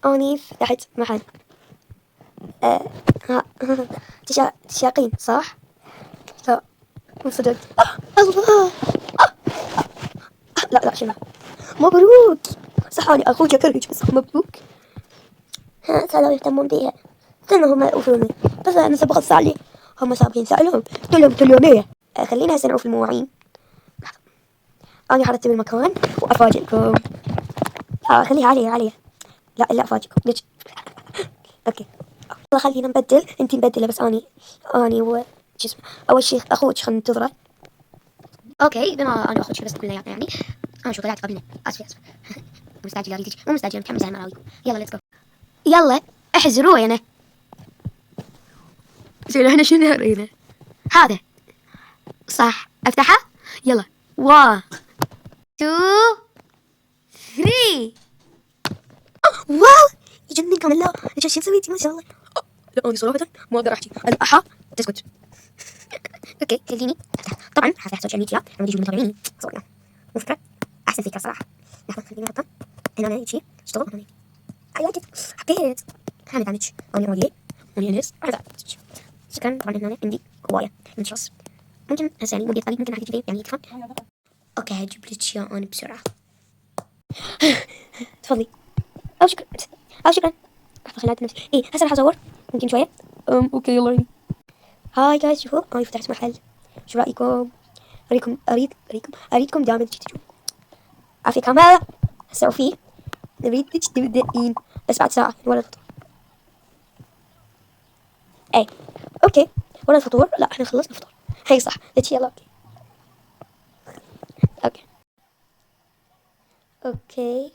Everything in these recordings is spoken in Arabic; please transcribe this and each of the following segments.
أني فتحت محل تشاقين صح؟ لا مو صدق. الله. لا شنو؟ مبروك. صح أنا أخوك كرهك بس مبروك. صاروا يهتمون بيها كأنهم يوقفوني بس أنا سبق صار هم سابقين سألهم قلت لهم إيه خلينا هسه نعوف المواعين. أنا حرتب المكان وأفاجئكم. خليها عالية. لا أفاجئكم ليش؟ أوكي والله خلينا نبدل. أنتي مبدلة بس أني و شو اسمه أول شي أخوك خلينا ننتظره. أوكي بما أنا أخوك بس كلياتنا يعني أنا شو طلعت قبلنا. آسف مستعجلة أريدك مو مستعجلة متحمسة على المراوي. يلا ليتس جو. يلا احزروا أنا زين احنا شنو نرينا هذا صح افتحه. يلا 1 2 3. واو يجننكم الله. شو سويتي ما شاء الله. لا أنا صراحة ما أقدر أحكي. الأحا تسكت. أوكي خليني طبعا حفتح سوشيال ميديا لما يجوا متابعيني صورنا مو فكرة أحسن فكرة صراحة. لحظة خليني أحطها هنا يجي اشتغل هنا. عيادي حبيت هذا دامج أوني أنس شكرا. طبعا هنا عندي هواية من شخص ممكن هسه مو بيطلع ممكن أحكي كذا يعني تفهم. أوكي هجيب لك إياه أنا بسرعة. تفضلي. أو شكرا خليني نفسي إيه هسه راح أصور ممكن شوية. أوكي يلا ريني. هاي جايز شوفوا أنا فتحت محل شو رأيكم؟ أريدكم دائما تجون أعطي كاميرا هسه فيه نريدك تبدأين بس بعد ساعة ولا الفطور. أي أوكي ولا الفطور لا إحنا خلصنا فطور. هي صح ليش يلا أوكي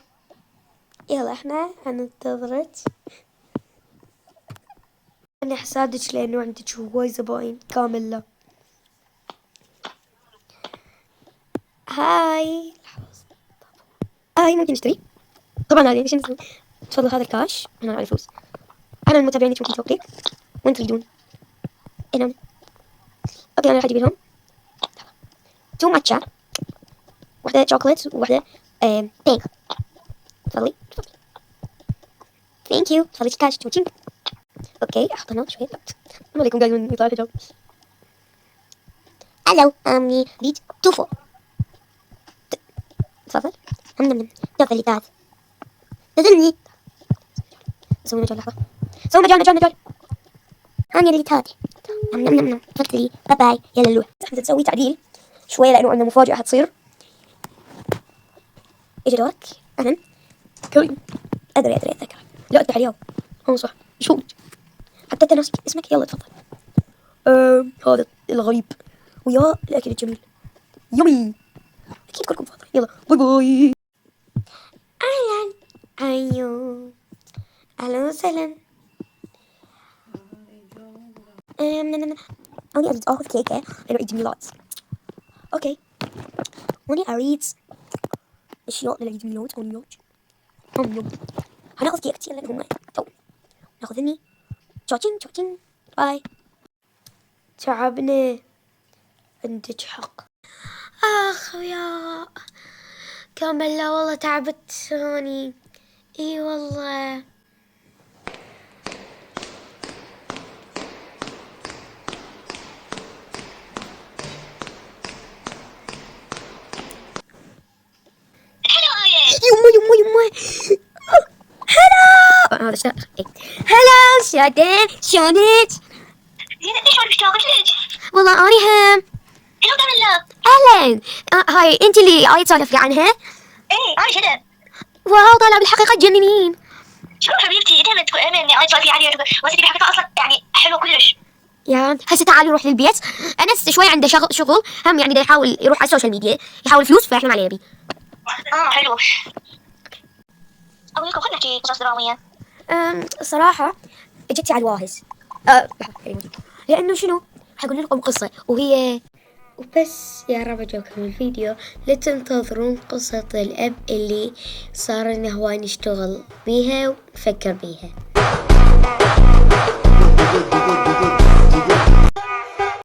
يلا إحنا هننتظرك. أنا حسادك لأنه عندك هواي زباين كاملة. هاي ممكن نشتري طبعا هذه ايش نسوي. تفضل هذا الكاش هنا على الفلوس. أنا المتابعين ممكن توقفي وين تريدون هنا. أوكي أنا راح أجيب لهم 2 ماتشا واحدة شوكولات وواحدة بينك. تفضلي ثانك يو. تفضلي كاش توتين. اوكي احط هنا شوية وقت. السلام عليكم قاعد من يطلع الحجاب. الو امي ريد توفو. تفضل تفضلي تعال تدلني. سوي مجال لحظة سوي مجال أنا ريد هذه نم تفضلي باي يلا نروح. احنا تسوي تعديل شوية لأنه عندنا مفاجأة حتصير. اجي دورك أهلا كريم. أدري أتذكر لا أفتح اليوم هو صح شو حطيت نفسك اسمك يلا تفضل. هذا الغريب ويا الأكل الجميل يمي أكيد كلكم فاضي. يلا باي باي. أيوه أهلا وسهلا. أنا أريد أخذ كيكة لأنه عيد ميلاد. أوكي وأنا أريد أشياء للعيد ميلاد هناخذ كيكتي لأنهم تو ناخذني تشاتشين باي. تعبنا عندك حق. آخ يا كامل لا والله تعبت هاني. اي والله يما هلا هذا شاطر. هلا شادين شلونك؟ ليش ما بشتغل ليش؟ والله اني هم شلون كامل اهلا. هاي انت اللي عايد تسولفي عنها؟ ايه انا شنو؟ واو طالع بالحقيقة تجننين. شو حبيبتي دائما تقول اني عايز اسولف عليها وانت بالحقيقه اصلا يعني حلوه كلش. يا هسه تعالي نروح للبيت. انس شوي عنده شغل هم يعني دا يحاول يروح على السوشيال ميديا يحاول فلوس فاحنا ما عليه يبي. حلو. اقول لكم خلينا نحكي قصص دراميه. صراحة جتي على الواهز. لأنه شنو حقول لكم قصة وهي وبس. يا رب عجبكم الفيديو. لا تنتظرون قصة الأب اللي صار لنا هواي نشتغل بيها ونفكر بيها.